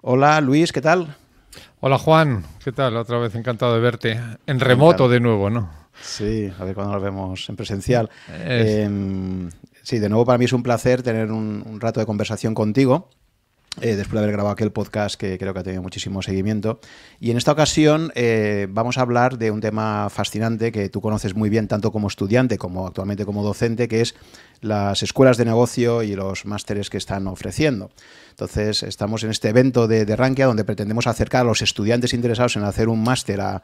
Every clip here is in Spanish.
Hola Luis, ¿qué tal? Hola Juan, ¿qué tal? Otra vez encantado de verte. En remoto Encantado. de nuevo, ¿no? Sí, a ver cuándo nos vemos en presencial. Es, Em, sí, de nuevo para mí es un placer tener un rato de conversación contigo, después de haber grabado aquel podcast que creo que ha tenido muchísimo seguimiento. Y en esta ocasión vamos a hablar de un tema fascinante que tú conoces muy bien, tanto como estudiante como actualmente como docente, que es las escuelas de negocio y los másteres que están ofreciendo. Entonces, estamos en este evento de Rankia donde pretendemos acercar a los estudiantes interesados en hacer un máster a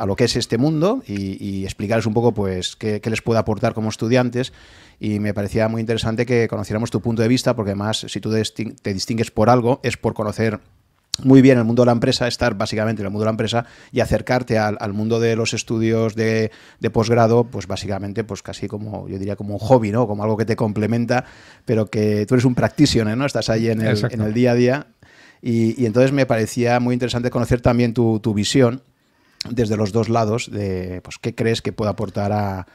lo que es este mundo y explicarles un poco pues qué les puede aportar como estudiantes. Y me parecía muy interesante que conociéramos tu punto de vista, porque además, si tú te distingues por algo, es por conocer muy bien el mundo de la empresa, estar básicamente en el mundo de la empresa y acercarte al mundo de los estudios de posgrado, pues básicamente, pues casi como, yo diría, como un hobby, ¿no? Como algo que te complementa, pero que tú eres un practitioner, ¿no? Estás ahí en exacto. el día a día y entonces me parecía muy interesante conocer también tu visión desde los dos lados de, pues, qué crees que puede aportar a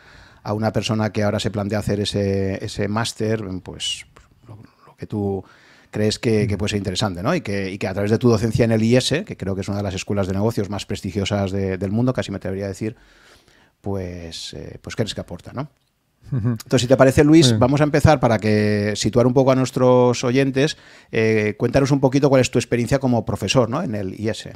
una persona que ahora se plantea hacer ese máster, pues lo que tú crees que puede ser interesante, ¿no? Y que a través de tu docencia en el IES, que creo que es una de las escuelas de negocios más prestigiosas del mundo, casi me atrevería a decir, pues crees que aporta, ¿no? Entonces, si te parece, Muy Luis, bien. vamos a empezar para que situar un poco a nuestros oyentes. Cuéntanos un poquito cuál es tu experiencia como profesor, ¿no? En el IES.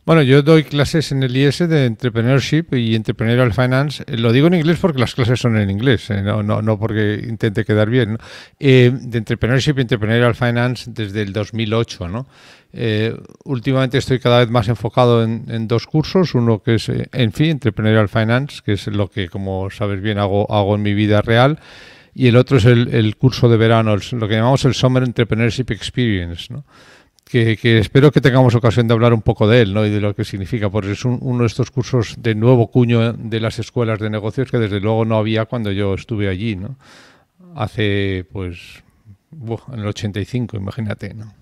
Bueno, yo doy clases en el IS de Entrepreneurship y Entrepreneurial Finance. Lo digo en inglés porque las clases son en inglés, no porque intente quedar bien, ¿no? De Entrepreneurship y Entrepreneurial Finance desde el 2008, ¿no? Últimamente estoy cada vez más enfocado en dos cursos. Uno que es, en fin, Entrepreneurial Finance, que es lo que, como sabes bien, hago en mi vida real. Y el otro es el curso de verano, lo que llamamos el Summer Entrepreneurship Experience, ¿no? Que espero que tengamos ocasión de hablar un poco de él, ¿no? Y de lo que significa, porque es uno de estos cursos de nuevo cuño de las escuelas de negocios que desde luego no había cuando yo estuve allí, ¿no? Hace, pues, en el 85, imagínate, ¿no?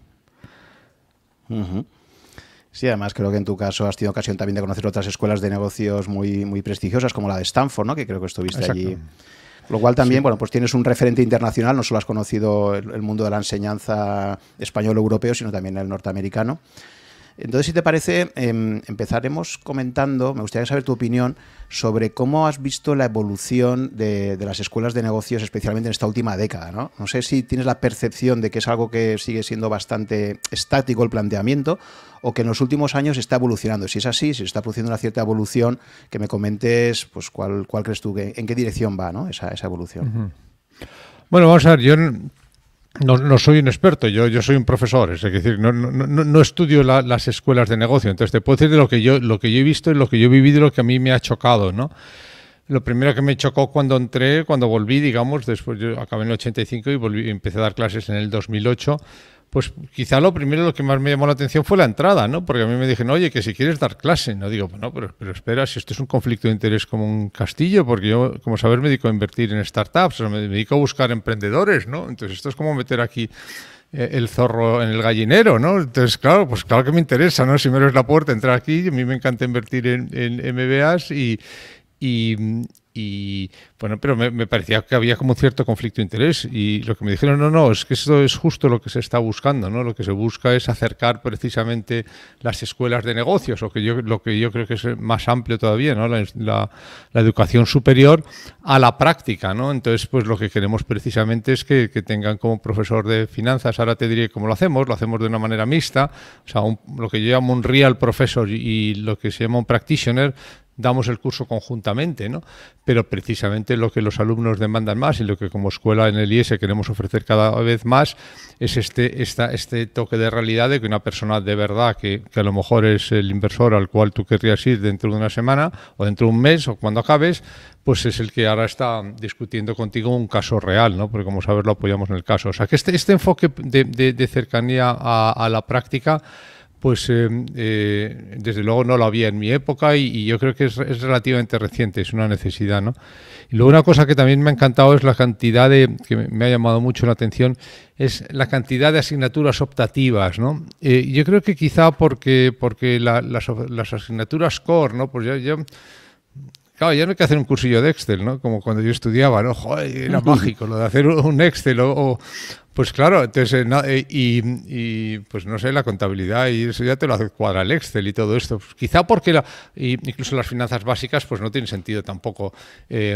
Uh-huh. Sí, además creo que en tu caso has tenido ocasión también de conocer otras escuelas de negocios muy prestigiosas, como la de Stanford, ¿no? Que creo que estuviste Exacto. allí. Lo cual Sí. también, bueno, pues tienes un referente internacional, no solo has conocido el mundo de la enseñanza español-europeo, sino también el norteamericano. Entonces, si te parece, empezaremos comentando, me gustaría saber tu opinión sobre cómo has visto la evolución de las escuelas de negocios, especialmente en esta última década, ¿no? No sé si tienes la percepción de que es algo que sigue siendo bastante estático el planteamiento o que en los últimos años está evolucionando. Si es así, si está produciendo una cierta evolución, que me comentes pues cuál crees tú, en qué dirección va, ¿no? esa evolución. Uh-huh. Bueno, vamos a ver, yo no soy un experto, yo soy un profesor, es decir, no estudio las escuelas de negocio, entonces te puedo decir de lo que yo he visto y lo que yo he vivido y lo que a mí me ha chocado, ¿no? Lo primero que me chocó cuando volví, digamos, después yo acabé en el 85 y empecé a dar clases en el 2008, pues quizá lo que más me llamó la atención fue la entrada, ¿no? Porque a mí me dijeron, oye, que si quieres dar clase, no digo, bueno, pero espera, si esto es un conflicto de interés como un castillo, porque yo, como sabes, me dedico a invertir en startups, o sea, me dedico a buscar emprendedores, ¿no? Entonces esto es como meter aquí el zorro en el gallinero, ¿no? Entonces, claro, pues claro que me interesa, ¿no? Si me abres la puerta, entrar aquí, a mí me encanta invertir en MBAs y bueno, pero me parecía que había como un cierto conflicto de interés y lo que me dijeron, no, es que esto es justo lo que se está buscando, ¿no? Lo que se busca es acercar precisamente las escuelas de negocios, lo que yo creo que es más amplio todavía, ¿no? La educación superior a la práctica, ¿no? Entonces, pues lo que queremos precisamente es que tengan como profesor de finanzas, ahora te diré cómo lo hacemos de una manera mixta, o sea, lo que yo llamo un real professor y lo que se llama un practitioner, damos el curso conjuntamente, ¿no? Pero precisamente lo que los alumnos demandan más y lo que como escuela en el IES queremos ofrecer cada vez más es este toque de realidad de que una persona de verdad que a lo mejor es el inversor al cual tú querrías ir dentro de una semana o dentro de un mes o cuando acabes, pues es el que ahora está discutiendo contigo un caso real, ¿no? Porque como sabes lo apoyamos en el caso. O sea que este enfoque de cercanía a la práctica pues desde luego no lo había en mi época y yo creo que es relativamente reciente, es una necesidad, ¿no? Y luego una cosa que también me ha encantado es la cantidad que me ha llamado mucho la atención, es la cantidad de asignaturas optativas, ¿no? Yo creo que quizá porque las asignaturas core, ¿no? Pues claro, ya no hay que hacer un cursillo de Excel, ¿no? Como cuando yo estudiaba, ¿no? Joder, era mágico lo de hacer un Excel Pues claro, entonces, pues no sé, la contabilidad y eso ya te lo hace cuadra el Excel y todo esto. Pues quizá porque incluso las finanzas básicas, pues no tiene sentido tampoco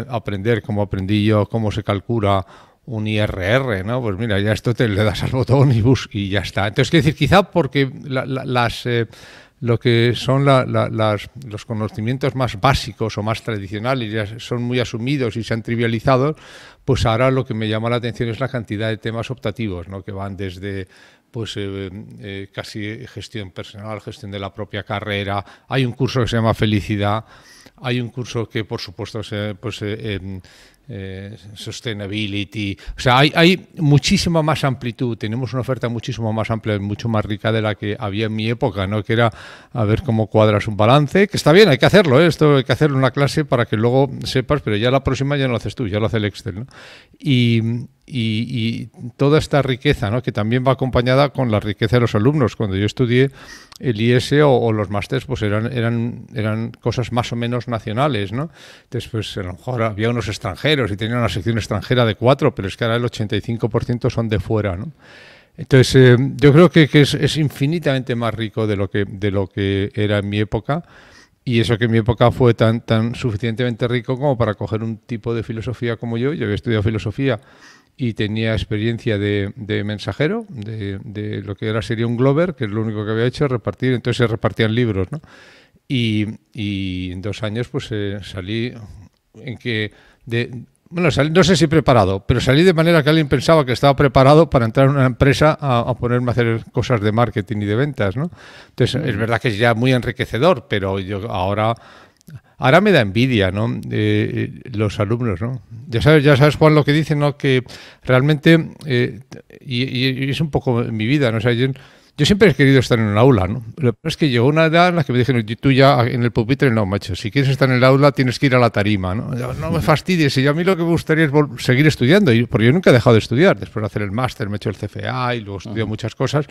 aprender como aprendí yo, cómo se calcula un IRR, ¿no? Pues mira, ya esto le das al botón y ya está. Entonces, quiero decir, quizá porque lo que son los conocimientos más básicos o más tradicionales ya son muy asumidos y se han trivializado, pues ahora lo que me llama la atención es la cantidad de temas optativos, ¿no? Que van desde pues casi gestión personal, gestión de la propia carrera. Hay un curso que se llama Felicidad, hay un curso que por supuesto sustainability, o sea, hay muchísima más amplitud, tenemos una oferta muchísimo más amplia y mucho más rica de la que había en mi época, ¿no? Que era a ver cómo cuadras un balance, que está bien, hay que hacerlo, ¿eh? Esto hay que hacerlo en una clase para que luego sepas, pero ya la próxima ya no lo haces tú, ya lo hace el Excel, ¿no? Y toda esta riqueza, ¿no? Que también va acompañada con la riqueza de los alumnos. Cuando yo estudié el IS o los másters, pues eran cosas más o menos nacionales, ¿no? Entonces, pues a lo mejor había unos extranjeros y tenían una sección extranjera de 4, pero es que ahora el 85% son de fuera, ¿no? Entonces, yo creo que es infinitamente más rico de lo que era en mi época. Y eso que en mi época fue tan suficientemente rico como para coger un tipo de filosofía como yo. Yo había estudiado filosofía y tenía experiencia de mensajero, de lo que ahora sería un Glover, que es lo único que había hecho, repartir. Entonces se repartían libros, ¿no? Y en 2 años pues salí en que... Bueno, no sé si preparado, pero salí de manera que alguien pensaba que estaba preparado para entrar en una empresa a ponerme a hacer cosas de marketing y de ventas, ¿no? Entonces, es verdad que es ya muy enriquecedor, pero yo ahora me da envidia, ¿no? Los alumnos, ¿no? Ya sabes, Juan, lo que dicen, ¿no? Que realmente, y es un poco mi vida, ¿no? O sea, yo siempre he querido estar en un aula, ¿no? Lo que pasa es que llegó una edad en la que me dijeron, tú ya en el pupitre, no, macho, si quieres estar en el aula tienes que ir a la tarima, ¿no? No me fastidies, y a mí lo que me gustaría es seguir estudiando, porque yo nunca he dejado de estudiar. Después de hacer el máster me he hecho el CFA y luego estudié muchas cosas,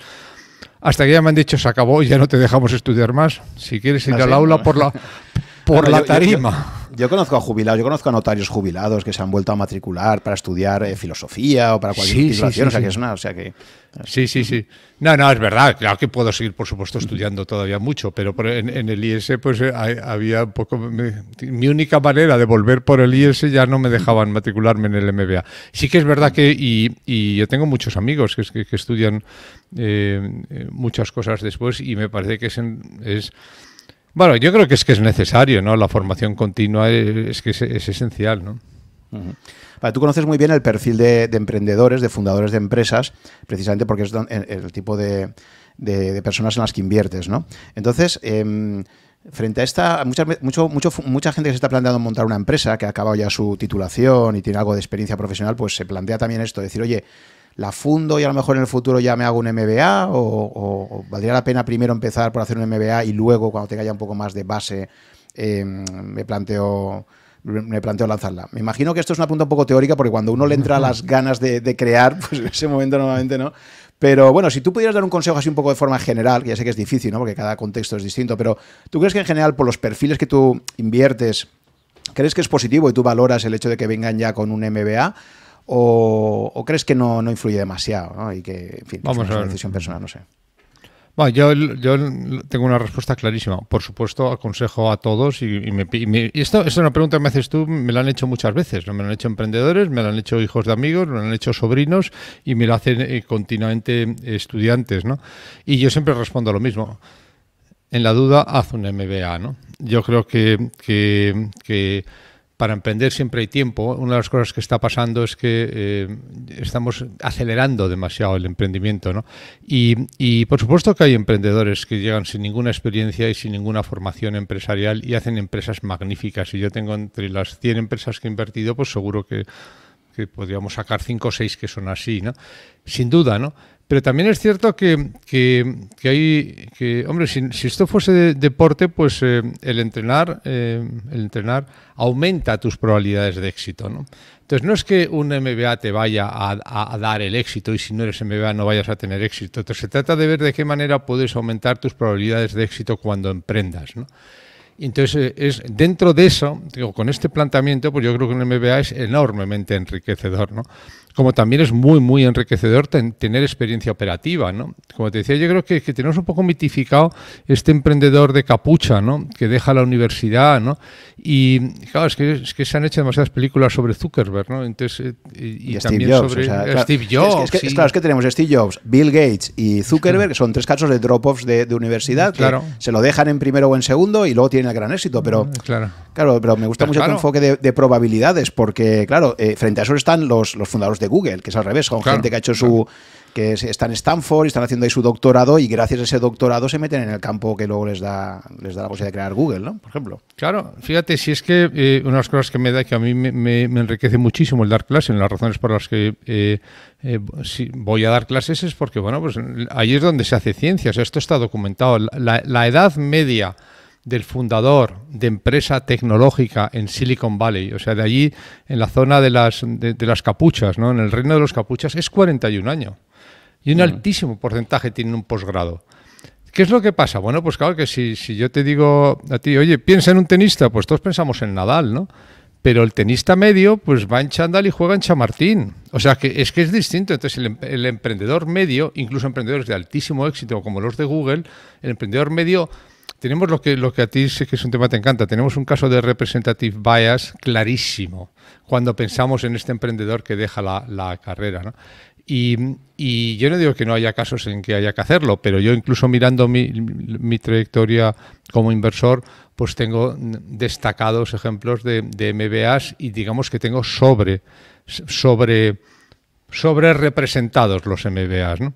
hasta que ya me han dicho, se acabó, ya no te dejamos estudiar más. Si quieres ir al aula por la tarima. Yo conozco a jubilados, yo conozco a notarios jubilados que se han vuelto a matricular para estudiar filosofía o para cualquier titulación, o sea que es una, o sea que... Sí. No, es verdad, claro que puedo seguir, por supuesto, estudiando todavía mucho, pero en el IS pues había un poco... Mi única manera de volver por el IS ya no me dejaban matricularme en el MBA. Sí que es verdad que, y yo tengo muchos amigos que estudian muchas cosas después y me parece que es bueno, yo creo que es necesario, ¿no? La formación continua es esencial, ¿no? Vale, tú conoces muy bien el perfil de emprendedores, de fundadores de empresas, precisamente porque es el tipo de personas en las que inviertes, ¿no? Entonces, frente a esta, mucha gente que se está planteando montar una empresa, que ha acabado ya su titulación y tiene algo de experiencia profesional, pues se plantea también esto, decir, oye, ¿la fundo y a lo mejor en el futuro ya me hago un MBA? ¿O valdría la pena primero empezar por hacer un MBA y luego, cuando tenga ya un poco más de base, me planteo lanzarla? Me imagino que esto es una pregunta un poco teórica, porque cuando uno le entra a las ganas de crear, pues en ese momento normalmente no. Pero bueno, si tú pudieras dar un consejo así un poco de forma general, que ya sé que es difícil, ¿no? Porque cada contexto es distinto, pero ¿tú crees que en general, por los perfiles que tú inviertes, crees que es positivo y tú valoras el hecho de que vengan ya con un MBA? ¿O crees que no influye demasiado, ¿no? Y que, en fin, es una decisión personal, no sé? Bueno, yo tengo una respuesta clarísima. Por supuesto, aconsejo a todos y esto es una pregunta que me haces tú, me la han hecho muchas veces, ¿no? Me la han hecho emprendedores, me la han hecho hijos de amigos, me la han hecho sobrinos y me la hacen continuamente estudiantes, ¿no? Y yo siempre respondo lo mismo. En la duda, haz un MBA, ¿no? Yo creo que para emprender siempre hay tiempo. Una de las cosas que está pasando es que estamos acelerando demasiado el emprendimiento, ¿no? Y por supuesto que hay emprendedores que llegan sin ninguna experiencia y sin ninguna formación empresarial y hacen empresas magníficas. Y yo tengo entre las 100 empresas que he invertido, pues seguro que podríamos sacar 5 o 6 que son así, ¿no? Sin duda, ¿no? Pero también es cierto que hombre, si esto fuese deporte, pues el entrenar aumenta tus probabilidades de éxito, ¿no? Entonces, no es que un MBA te vaya a dar el éxito y si no eres MBA no vayas a tener éxito. Entonces, se trata de ver de qué manera puedes aumentar tus probabilidades de éxito cuando emprendas, ¿no? Y entonces, dentro de eso, digo, con este planteamiento, pues yo creo que un MBA es enormemente enriquecedor, ¿no? Como también es muy, muy enriquecedor tener experiencia operativa, ¿no? Como te decía, yo creo que tenemos un poco mitificado este emprendedor de capucha, ¿no? Que deja la universidad, ¿no? Y claro, es que se han hecho demasiadas películas sobre Zuckerberg, ¿no? Entonces, y también Steve Jobs, sobre claro, Steve Jobs. Claro, es que tenemos Steve Jobs, Bill Gates y Zuckerberg, que son 3 casos de drop-offs de universidad, que se lo dejan en primero o en segundo y luego tienen el gran éxito, pero claro, pero me gusta mucho tu enfoque de probabilidades, porque claro, frente a eso están los fundadores de Google, que es al revés, son gente que ha hecho que está en Stanford y están haciendo ahí su doctorado, y gracias a ese doctorado se meten en el campo que luego les da la posibilidad de crear Google, ¿no? Por ejemplo. Claro, fíjate, si es que una de las cosas que me da, que a mí me enriquece muchísimo el dar clases, en las razones por las que si voy a dar clases es porque, bueno, pues ahí es donde se hace ciencia, o sea, esto está documentado. La edad media del fundador de empresa tecnológica en Silicon Valley, o sea, de allí en la zona de las capuchas, ¿no? En el reino de los capuchas, es 41 años. Y un altísimo porcentaje tiene un posgrado. ¿Qué es lo que pasa? Bueno, pues claro que si yo te digo a ti, oye, piensa en un tenista, pues todos pensamos en Nadal, ¿no? Pero el tenista medio, pues va en chándal y juega en chamartín. O sea, que es distinto. Entonces, el emprendedor medio, incluso emprendedores de altísimo éxito como los de Google, el emprendedor medio, tenemos lo que a ti sé que es un tema que te encanta, tenemos un caso de representative bias clarísimo cuando pensamos en este emprendedor que deja la carrera, ¿no? Y yo no digo que no haya casos en que haya que hacerlo, pero yo incluso mirando mi trayectoria como inversor, pues tengo destacados ejemplos de MBAs y digamos que tengo sobre representados los MBAs, ¿no?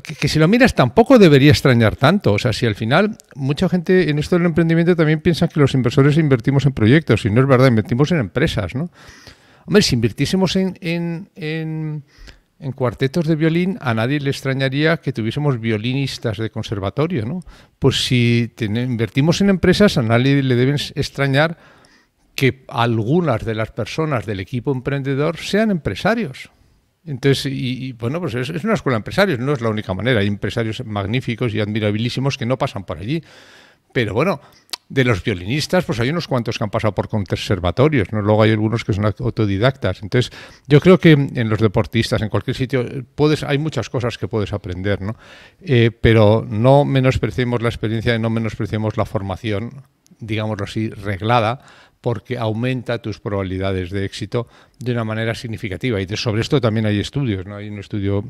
Que si lo miras tampoco debería extrañar tanto. O sea, si al final mucha gente en esto del emprendimiento también piensa que los inversores invertimos en proyectos, y no es verdad, invertimos en empresas, ¿no? Hombre, si invirtiésemos en cuartetos de violín, a nadie le extrañaría que tuviésemos violinistas de conservatorio, ¿no? Pues si invertimos en empresas, a nadie le deben extrañar que algunas de las personas del equipo emprendedor sean empresarios. Entonces, bueno, pues es una escuela de empresarios, no es la única manera. Hay empresarios magníficos y admirabilísimos que no pasan por allí. Pero bueno, de los violinistas, pues hay unos cuantos que han pasado por conservatorios, ¿no? Luego hay algunos que son autodidactas. Entonces, yo creo que en los deportistas, en cualquier sitio, hay muchas cosas que puedes aprender, ¿no? Pero no menospreciemos la experiencia y no menospreciemos la formación, digámoslo así, reglada, porque aumenta tus probabilidades de éxito de una manera significativa. Y sobre esto también hay estudios, ¿no? Hay un estudio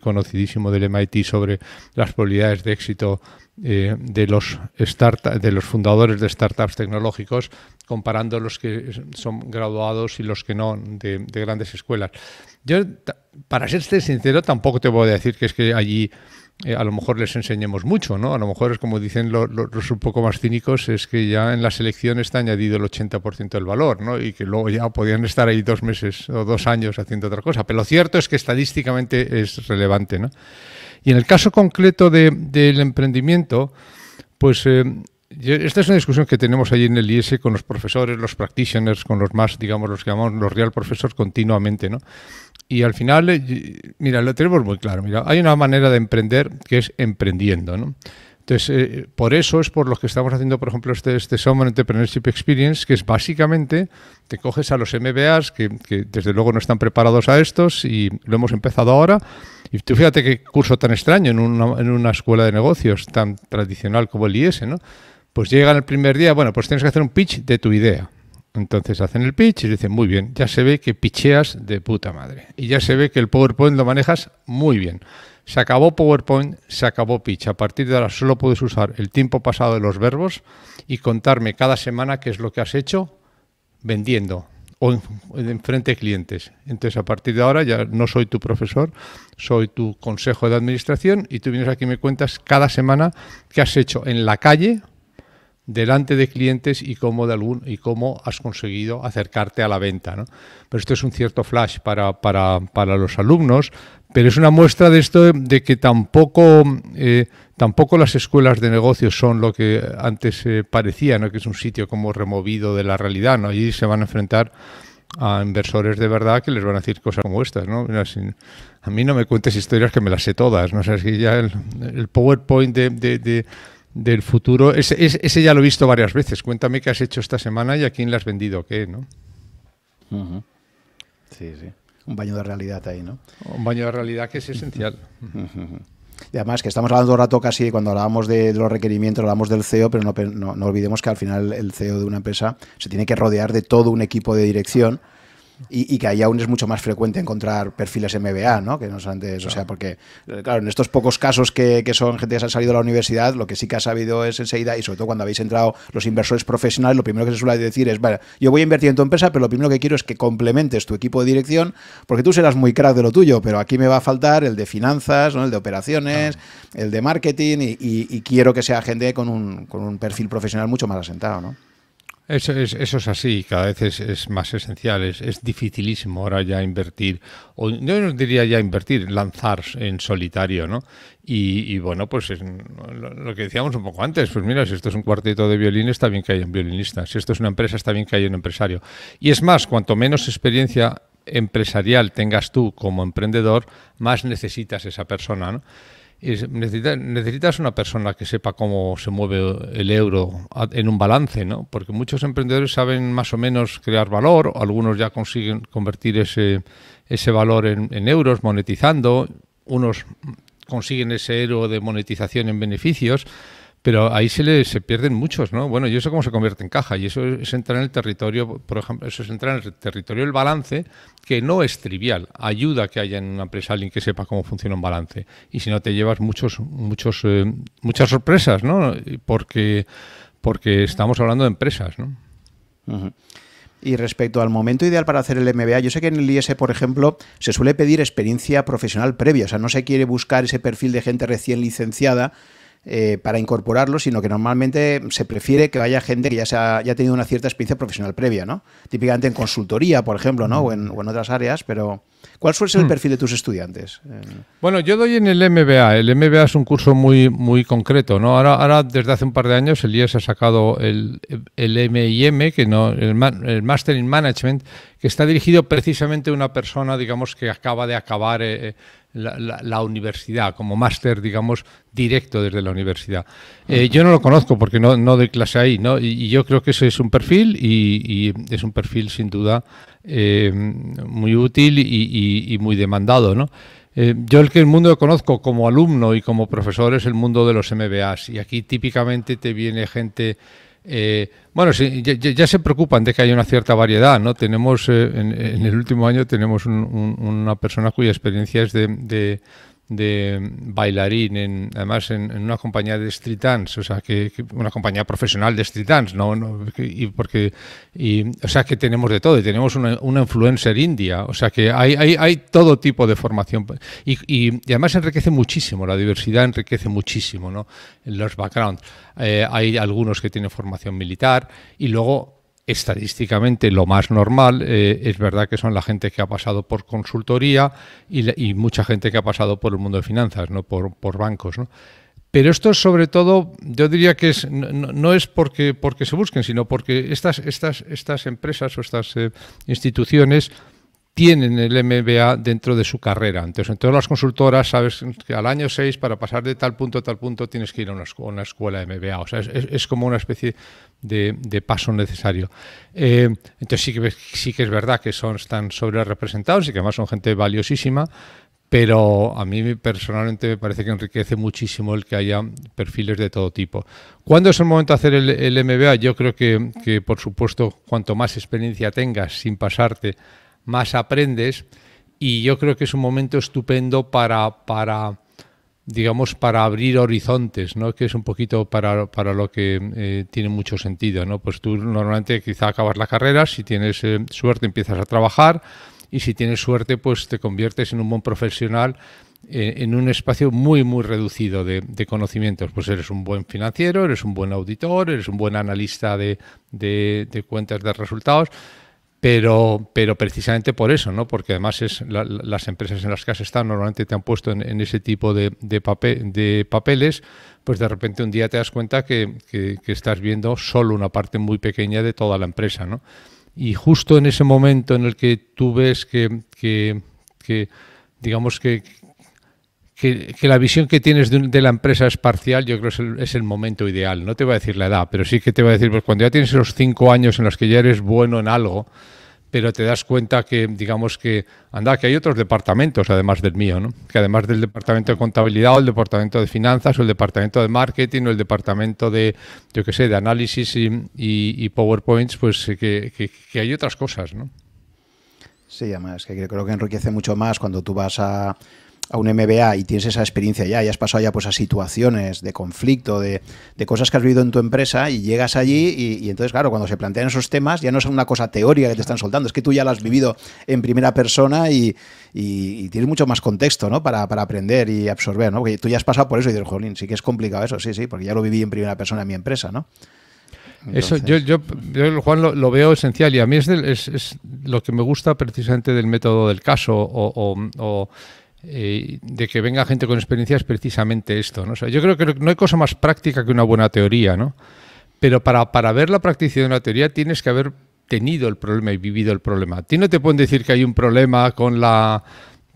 conocidísimo del MIT sobre las probabilidades de éxito de los fundadores de startups tecnológicos, comparando los que son graduados y los que no de grandes escuelas. Yo, para serte sincero, tampoco te voy a decir que es que allí a lo mejor les enseñemos mucho, ¿no? A lo mejor es como dicen los un poco más cínicos, es que ya en la selección está añadido el 80% del valor, ¿no? Y que luego ya podían estar ahí 2 meses o 2 años haciendo otra cosa. Pero lo cierto es que estadísticamente es relevante, ¿no? Y en el caso concreto del emprendimiento, pues esta es una discusión que tenemos allí en el IES con los profesores, los practitioners, con los más, digamos, los que llamamos los real professors continuamente, ¿no? Y al final, mira, lo tenemos muy claro. Mira, hay una manera de emprender que es emprendiendo, ¿no? Entonces, por eso es por lo que estamos haciendo, por ejemplo, este Summer Entrepreneurship Experience, que es básicamente, te coges a los MBAs que desde luego no están preparados a estos, y lo hemos empezado ahora. Y tú fíjate qué curso tan extraño en una escuela de negocios tan tradicional como el IES, ¿no? Pues llegan el primer día, bueno, pues tienes que hacer un pitch de tu idea. Entonces hacen el pitch y dicen, muy bien, ya se ve que pitcheas de puta madre. Y ya se ve que el PowerPoint lo manejas muy bien. Se acabó PowerPoint, se acabó pitch. A partir de ahora solo puedes usar el tiempo pasado de los verbos y contarme cada semana qué es lo que has hecho vendiendo o en frente de clientes. Entonces, a partir de ahora ya no soy tu profesor, soy tu consejo de administración, y tú vienes aquí y me cuentas cada semana qué has hecho en la calle delante de clientes y cómo has conseguido acercarte a la venta, ¿no? Pero esto es un cierto flash para los alumnos, pero es una muestra de esto, de que tampoco las escuelas de negocios son lo que antes parecía, ¿no? Que es un sitio como removido de la realidad, ¿no? Allí se van a enfrentar a inversores de verdad que les van a decir cosas como estas, ¿no? Mira, a mí no me cuentes historias que me las sé todas, ¿no? O sea, es que ya el PowerPoint del futuro. Ese ya lo he visto varias veces. Cuéntame qué has hecho esta semana y a quién le has vendido qué, ¿no? Uh-huh. Sí, sí. Un baño de realidad ahí, ¿no? Un baño de realidad que es esencial. Uh-huh. Y además que estamos hablando todo el rato casi, cuando hablábamos de los requerimientos, hablamos del CEO, pero no olvidemos que al final el CEO de una empresa se tiene que rodear de todo un equipo de dirección y que ahí aún es mucho más frecuente encontrar perfiles MBA, ¿no? Que no es antes, claro. O sea, porque, claro, en estos pocos casos que son gente que se han salido de la universidad, lo que sí que ha sabido es enseguida, y sobre todo cuando habéis entrado los inversores profesionales, lo primero que se suele decir es, vale, yo voy a invertir en tu empresa, pero lo primero que quiero es que complementes tu equipo de dirección, porque tú serás muy crack de lo tuyo, pero aquí me va a faltar el de finanzas, ¿no? El de operaciones, el de marketing, y quiero que sea gente con un perfil profesional mucho más asentado, ¿no? Eso es así, cada vez es más esencial, es dificilísimo ahora ya invertir, o yo no diría ya invertir, lanzar en solitario, ¿no? Y bueno, pues lo que decíamos un poco antes, pues mira, si esto es un cuarteto de violín, está bien que haya un violinista, si esto es una empresa, está bien que haya un empresario. Y es más, cuanto menos experiencia empresarial tengas tú como emprendedor, más necesitas esa persona, ¿no? Necesitas una persona que sepa cómo se mueve el euro en un balance, ¿no? Porque muchos emprendedores saben más o menos crear valor, algunos ya consiguen convertir ese valor en euros monetizando, unos consiguen ese euro de monetización en beneficios, pero ahí se pierden muchos, ¿no? Bueno, y eso cómo se convierte en caja, y eso es entrar en el territorio, por ejemplo, eso es entrar en el territorio del balance, que no es trivial, ayuda a que haya en una empresa alguien que sepa cómo funciona un balance, y si no te llevas muchas sorpresas, ¿no? Porque estamos hablando de empresas, ¿no? Uh-huh. Y respecto al momento ideal para hacer el MBA, yo sé que en el IES, por ejemplo, se suele pedir experiencia profesional previa, o sea, no se quiere buscar ese perfil de gente recién licenciada para incorporarlo, sino que normalmente se prefiere que vaya gente que ya ha tenido una cierta experiencia profesional previa, ¿no? Típicamente en consultoría, por ejemplo, ¿no? O en otras áreas, pero ¿cuál suele ser el perfil de tus estudiantes? Bueno, yo doy en el MBA. El MBA es un curso muy, muy concreto, ¿no? Ahora, desde hace un par de años, el IES ha sacado el MIM, el Master in Management, que está dirigido precisamente a una persona, digamos, que acaba de acabar la universidad, como máster, digamos, directo desde la universidad. Yo no lo conozco porque no doy clase ahí, ¿no? Y yo creo que ese es un perfil y es un perfil sin duda muy útil y muy demandado, ¿no? Yo el mundo que conozco como alumno y como profesor es el mundo de los MBAs, y aquí típicamente te viene gente... bueno, sí, ya se preocupan de que haya una cierta variedad, ¿no? Tenemos en el último año tenemos una persona cuya experiencia es de bailarín, además en una compañía de street dance, o sea, que una compañía profesional de street dance, o sea, que tenemos de todo, y tenemos una influencer india, o sea, que hay todo tipo de formación, y además enriquece muchísimo, la diversidad enriquece muchísimo, ¿no? En los backgrounds. Hay algunos que tienen formación militar, y luego estadísticamente lo más normal es verdad que son la gente que ha pasado por consultoría y mucha gente que ha pasado por el mundo de finanzas, ¿no? por bancos, ¿no? Pero esto sobre todo, yo diría que no es porque se busquen, sino porque estas empresas o estas instituciones tienen el MBA dentro de su carrera. Entonces, en todas las consultoras sabes que al año 6, para pasar de tal punto a tal punto, tienes que ir a una escuela de MBA. O sea, es como una especie de paso necesario. Entonces, sí que es verdad que están sobre representados y que además son gente valiosísima, pero a mí personalmente me parece que enriquece muchísimo el que haya perfiles de todo tipo. ¿Cuándo es el momento de hacer el MBA? Yo creo que, por supuesto, cuanto más experiencia tengas sin pasarte, más aprendes, y yo creo que es un momento estupendo para abrir horizontes, ¿no? Que es un poquito para lo que tiene mucho sentido, ¿no? Pues tú normalmente quizá acabas la carrera, si tienes suerte empiezas a trabajar, y si tienes suerte pues te conviertes en un buen profesional en un espacio muy muy reducido de conocimientos. Pues eres un buen financiero, eres un buen auditor, eres un buen analista de cuentas de resultados, pero precisamente por eso, ¿no? Porque además las empresas en las que has estado normalmente te han puesto en ese tipo de papeles, pues de repente un día te das cuenta que estás viendo solo una parte muy pequeña de toda la empresa, ¿no? Y justo en ese momento en el que tú ves que digamos que que la visión que tienes de la empresa es parcial, yo creo que es el momento ideal. No te voy a decir la edad, pero sí que te voy a decir, pues cuando ya tienes esos 5 años en los que ya eres bueno en algo, pero te das cuenta que, digamos que hay otros departamentos además del mío, ¿no? Que además del departamento de contabilidad o el departamento de finanzas o el departamento de marketing o el departamento de, yo qué sé, de análisis y PowerPoints, pues que hay otras cosas, ¿no? Sí, además, que creo que enriquece mucho más cuando tú vas a un MBA y tienes esa experiencia ya, y has pasado ya pues a situaciones de conflicto, de cosas que has vivido en tu empresa, y llegas allí y entonces, claro, cuando se plantean esos temas ya no es una cosa teórica que te están soltando, es que tú ya lo has vivido en primera persona y tienes mucho más contexto, ¿no? para aprender y absorber, ¿no? Porque tú ya has pasado por eso y dices, jolín, sí que es complicado eso, sí, porque ya lo viví en primera persona en mi empresa, ¿no? Entonces... Eso yo Juan, lo veo esencial, y a mí es lo que me gusta precisamente del método del caso de que venga gente con experiencia, es precisamente esto, ¿no? O sea, yo creo que no hay cosa más práctica que una buena teoría, ¿no? Pero para ver la practicidad de una teoría tienes que haber tenido el problema y vivido el problema. A ti no te pueden decir que hay un problema con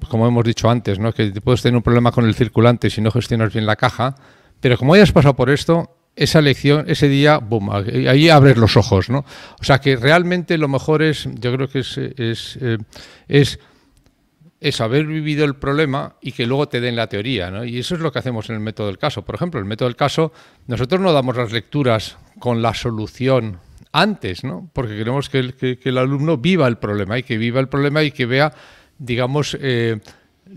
como hemos dicho antes, ¿no? Que puedes tener un problema con el circulante si no gestionas bien la caja, pero como hayas pasado por esto, esa lección, ese día, boom, ahí abres los ojos, ¿no? O sea que realmente lo mejor yo creo que es haber vivido el problema y que luego te den la teoría, ¿no? Y eso es lo que hacemos en el método del caso. Por ejemplo, el método del caso, nosotros no damos las lecturas con la solución antes, ¿no? Porque queremos que el alumno viva el problema y que vea, digamos,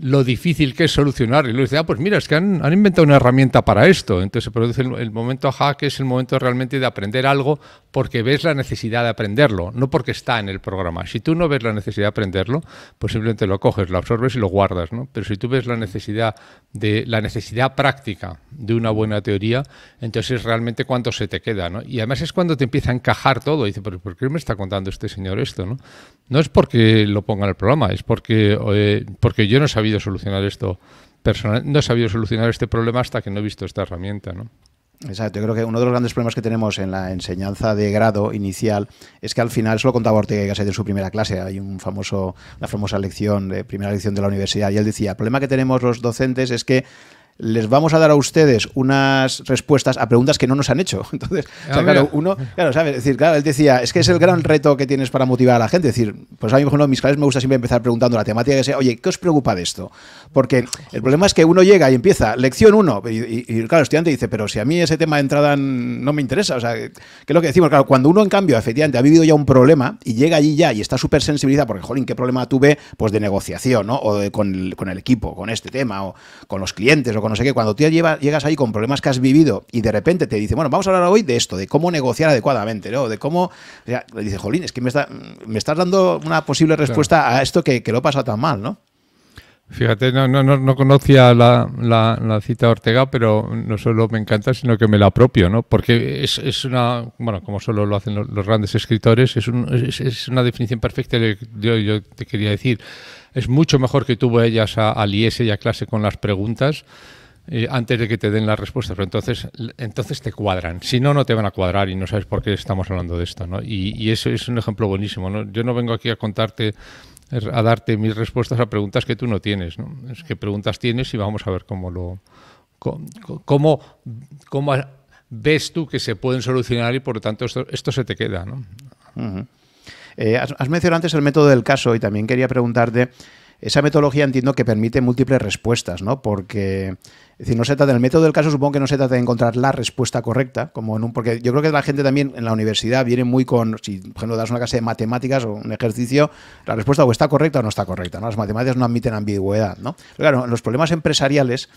lo difícil que es solucionar. Y luego dice, pues mira, es que han inventado una herramienta para esto. Entonces se produce el momento ajá, que es el momento realmente de aprender algo porque ves la necesidad de aprenderlo, no porque está en el programa. Si tú no ves la necesidad de aprenderlo, pues simplemente lo coges, lo absorbes y lo guardas, ¿no? Pero si tú ves la necesidad práctica de una buena teoría, entonces es realmente cuando se te queda, ¿no? Y además es cuando te empieza a encajar todo. Y dice, ¿pero por qué me está contando este señor esto, no? No es porque lo ponga en el programa, es porque yo no he sabido solucionar esto no he sabido solucionar este problema hasta que no he visto esta herramienta, ¿no? Exacto, yo creo que uno de los grandes problemas que tenemos en la enseñanza de grado inicial es que al final, eso lo contaba Ortega en su primera clase, hay una famosa lección, primera lección de la universidad, y él decía, el problema que tenemos los docentes es que les vamos a dar a ustedes unas respuestas a preguntas que no nos han hecho. Entonces, ¿sabes? Es decir, él decía, es que es el gran reto que tienes para motivar a la gente. Es decir, pues a mí, por ejemplo, en mis clases me gusta siempre empezar preguntando la temática que sea, oye, ¿qué os preocupa de esto? Porque el problema es que uno llega y empieza, lección 1, y claro, el estudiante dice, pero si a mí ese tema de entrada no me interesa. O sea, ¿qué es lo que decimos? Claro, cuando uno, en cambio, efectivamente ha vivido ya un problema y llega allí ya y está súper sensibilizado, porque, jolín, ¿qué problema tuve? Pues de negociación, ¿no? O con el equipo, con este tema, o con los clientes, o con no sé qué. Cuando tú llegas ahí con problemas que has vivido y de repente te dice, bueno, vamos a hablar hoy de esto, de cómo negociar adecuadamente, ¿no? De cómo, o sea, le dice, jolín, es que me estás dando una posible respuesta a esto que lo he pasado tan mal, ¿no? Fíjate, no conocía la cita de Ortega, pero no solo me encanta, sino que me la apropio, ¿no? Porque es una, bueno, como solo lo hacen los grandes escritores, es una definición perfecta. Yo te quería decir, es mucho mejor que tú vayas al IES y a clase con las preguntas antes de que te den las respuestas, pero entonces te cuadran. Si no, no te van a cuadrar y no sabes por qué estamos hablando de esto, ¿no? Y eso es un ejemplo buenísimo, ¿no? Yo no vengo aquí a darte mis respuestas a preguntas que tú no tienes, ¿no? Es que preguntas tienes y vamos a ver cómo ves tú que se pueden solucionar y por lo tanto esto se te queda, ¿no? Uh-huh. Has mencionado antes el método del caso y también quería preguntarte, esa metodología entiendo que permite múltiples respuestas, ¿no? Porque, es decir, no se trata del método del caso, supongo que no se trata de encontrar la respuesta correcta, porque yo creo que la gente también en la universidad viene muy con, si por ejemplo das una clase de matemáticas o un ejercicio, la respuesta o está correcta o no está correcta, ¿no? Las matemáticas no admiten ambigüedad, ¿no? Pero claro, en los problemas empresariales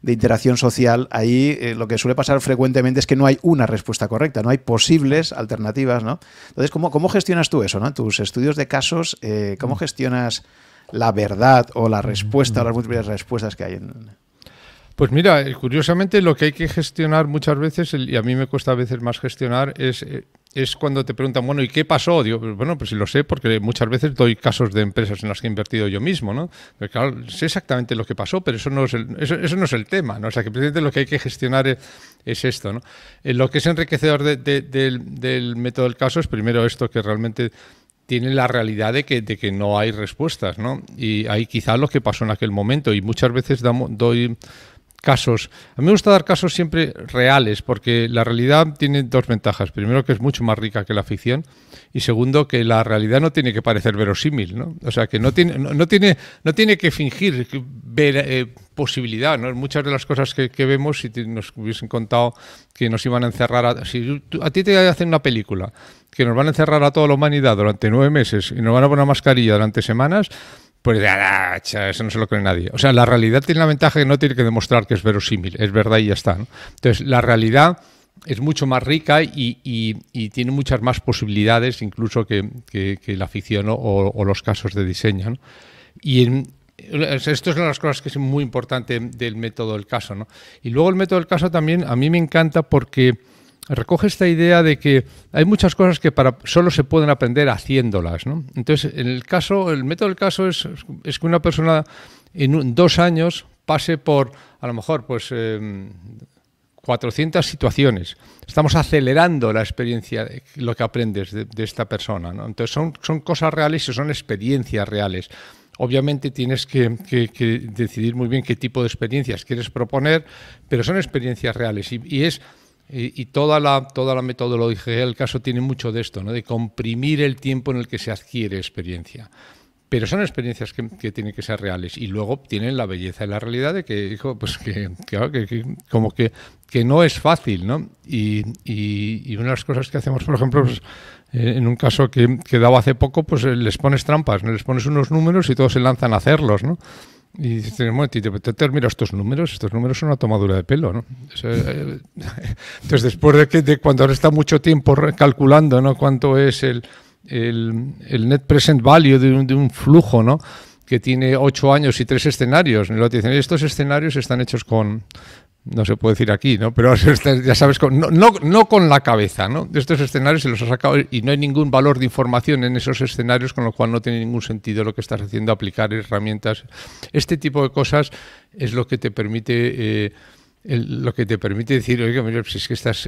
de interacción social, ahí lo que suele pasar frecuentemente es que no hay una respuesta correcta, no hay posibles alternativas, ¿no? Entonces, ¿cómo gestionas tú eso, ¿no? En tus estudios de casos, ¿cómo gestionas la verdad o la respuesta o las múltiples respuestas que hay? Pues mira, curiosamente lo que hay que gestionar muchas veces, y a mí me cuesta a veces más gestionar, es cuando te preguntan, bueno, ¿y qué pasó? Digo, bueno, pues sí lo sé, porque muchas veces doy casos de empresas en las que he invertido yo mismo, ¿no? Pero claro, sé exactamente lo que pasó, pero eso no es el tema, ¿no? O sea, que precisamente lo que hay que gestionar es esto, ¿no? Lo que es enriquecedor del método del caso es primero esto, que realmente tienen la realidad de que no hay respuestas, ¿no? Y ahí quizás lo que pasó en aquel momento, y muchas veces doy casos. A mí me gusta dar casos siempre reales, porque la realidad tiene dos ventajas. Primero, que es mucho más rica que la ficción, y segundo, que la realidad no tiene que parecer verosímil, ¿no? O sea, que no tiene que fingir ver posibilidad, ¿no? Muchas de las cosas que vemos, si nos hubiesen contado que nos iban a encerrar, si a ti te hacen una película que nos van a encerrar a toda la humanidad durante 9 meses y nos van a poner una mascarilla durante semanas, pues eso no se lo cree nadie. O sea, la realidad tiene la ventaja que no tiene que demostrar que es verosímil, es verdad y ya está, ¿no? Entonces, la realidad es mucho más rica y tiene muchas más posibilidades incluso que la ficción o los casos de diseño, ¿no? Y esto es una de las cosas que es muy importante del método del caso, ¿no? Y luego el método del caso también a mí me encanta porque recoge esta idea de que hay muchas cosas que solo se pueden aprender haciéndolas, ¿no? Entonces, en el método del caso es que una persona en 2 años pase por, a lo mejor, pues 400 situaciones. Estamos acelerando la experiencia, lo que aprendes de esta persona, ¿no? Entonces, son cosas reales y son experiencias reales. Obviamente tienes que decidir muy bien qué tipo de experiencias quieres proponer, pero son experiencias reales y toda la metodología del caso tiene mucho de esto, ¿no? De comprimir el tiempo en el que se adquiere experiencia. Pero son experiencias que tienen que ser reales y luego tienen la belleza y la realidad de que, hijo, pues que no es fácil, ¿no? Y una de las cosas que hacemos, por ejemplo, pues, en un caso que daba hace poco, pues les pones trampas, ¿no? Les pones unos números y todos se lanzan a hacerlos, ¿no? Y dices, un momentito, te mira estos números son una tomadura de pelo, ¿no? Entonces, después de cuando ahora está mucho tiempo calculando, ¿no? Cuánto es el net present value de un flujo, ¿no? Que tiene 8 años y 3 escenarios. Y luego te dicen, estos escenarios están hechos con, no se puede decir aquí, ¿no? Pero ya sabes, no con la cabeza, ¿no? Estos escenarios se los ha sacado y no hay ningún valor de información en esos escenarios, con lo cual no tiene ningún sentido lo que estás haciendo, aplicar herramientas. Este tipo de cosas es lo que te permite decir, oiga, mira, si es que estás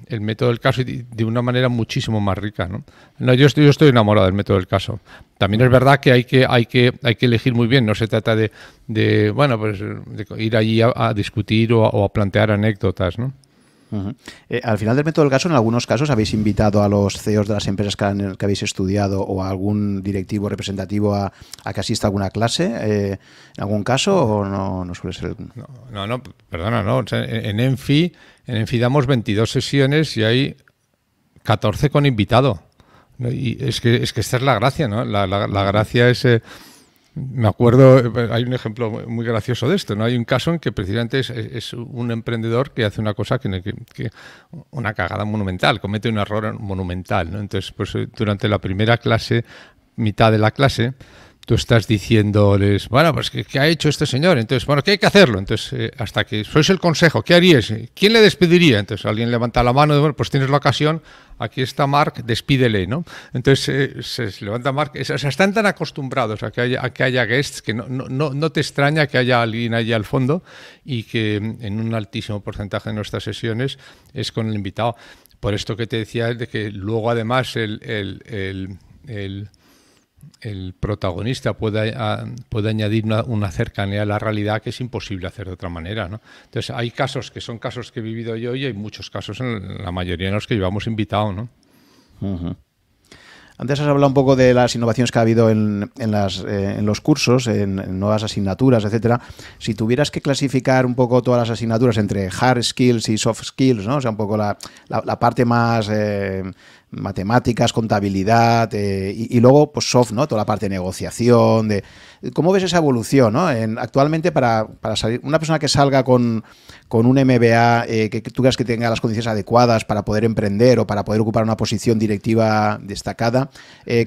el método del caso de una manera muchísimo más rica, ¿no? No, yo estoy enamorado del método del caso. También es verdad que hay que elegir muy bien. No se trata de ir allí a discutir o a plantear anécdotas, ¿no? Uh-huh. Al final del método del caso, en algunos casos habéis invitado a los CEOs de las empresas que habéis estudiado o a algún directivo representativo a que asista a alguna clase, ¿en algún caso o no suele ser? No, perdona, no. O sea, en Enfi damos 22 sesiones y hay 14 con invitado. Y es que esta es la gracia, ¿no? La gracia es... me acuerdo, hay un ejemplo muy gracioso de esto, ¿no? Hay un caso en que precisamente es un emprendedor que hace una cosa que una cagada monumental, comete un error monumental, ¿no? Entonces, pues durante la primera clase, mitad de la clase, tú estás diciéndoles, bueno, pues ¿qué ha hecho este señor? Entonces, bueno, ¿qué hay que hacerlo? Entonces, hasta que sois el consejo, ¿qué haríais? ¿Quién le despediría? Entonces, alguien levanta la mano, bueno, pues tienes la ocasión, aquí está Marc, despídele, ¿no? Entonces, se levanta Marc, o sea, están tan acostumbrados a que haya guests que no te extraña que haya alguien allí al fondo y que en un altísimo porcentaje de nuestras sesiones es con el invitado. Por esto que te decía, de que luego además el protagonista puede añadir una cercanía a la realidad que es imposible hacer de otra manera, ¿no? Entonces, hay casos que son casos que he vivido yo y hay muchos casos, en la mayoría en los que llevamos invitado, ¿no? Uh-huh. Antes has hablado un poco de las innovaciones que ha habido en los cursos, en nuevas asignaturas, etcétera. Si tuvieras que clasificar un poco todas las asignaturas entre hard skills y soft skills, ¿no? O sea, un poco la parte más matemáticas, contabilidad y luego pues soft, ¿no? Toda la parte de negociación, ¿cómo ves esa evolución, ¿no? Actualmente para salir, una persona que salga con un MBA, que tú creas que tenga las condiciones adecuadas para poder emprender o para poder ocupar una posición directiva destacada,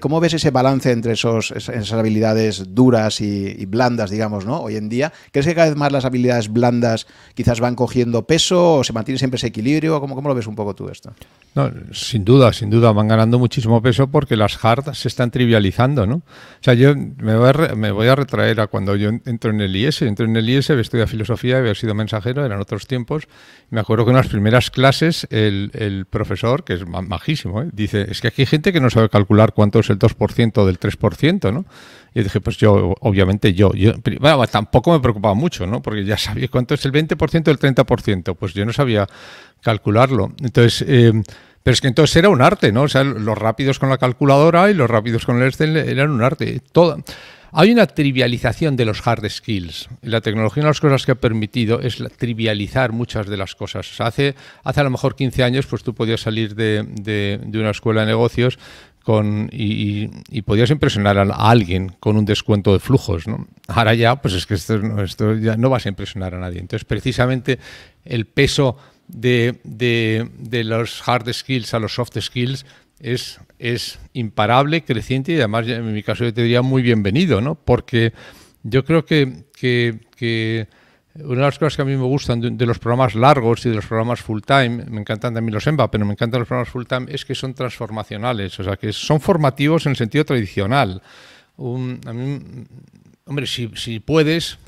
¿cómo ves ese balance entre esas habilidades duras y blandas, digamos, ¿no? Hoy en día, ¿crees que cada vez más las habilidades blandas quizás van cogiendo peso o se mantiene siempre ese equilibrio? ¿Cómo lo ves un poco tú esto? No, sin duda. duda van ganando muchísimo peso porque las hard se están trivializando, ¿no? O sea, yo me voy a retraer a cuando yo entro en el IES. Entro en el IES, había estudiado filosofía, había sido mensajero, eran otros tiempos. Me acuerdo que en las primeras clases el profesor, que es majísimo, dice, es que aquí hay gente que no sabe calcular cuánto es el 2% o del 3%, ¿no? Y dije, pues yo, obviamente bueno, tampoco me preocupaba mucho, ¿no? Porque ya sabía cuánto es el 20% o el 30%, pues yo no sabía calcularlo. Entonces, pero es que entonces era un arte, ¿no? O sea, los rápidos con la calculadora y los rápidos con el Excel eran un arte. Hay una trivialización de los hard skills. La tecnología, una de las cosas que ha permitido es trivializar muchas de las cosas. O sea, hace a lo mejor 15 años, pues tú podías salir de una escuela de negocios y podías impresionar a alguien con un descuento de flujos, ¿no? Ahora ya, pues es que esto ya no vas a impresionar a nadie. Entonces, precisamente el peso de los hard skills a los soft skills es imparable, creciente y además, en mi caso, yo te diría muy bienvenido, ¿no? Porque yo creo que una de las cosas que a mí me gustan de los programas largos y de los programas full time, me encantan también los EMBA, pero me encantan los programas full time, es que son transformacionales, o sea, que son formativos en el sentido tradicional. A mí, hombre, si puedes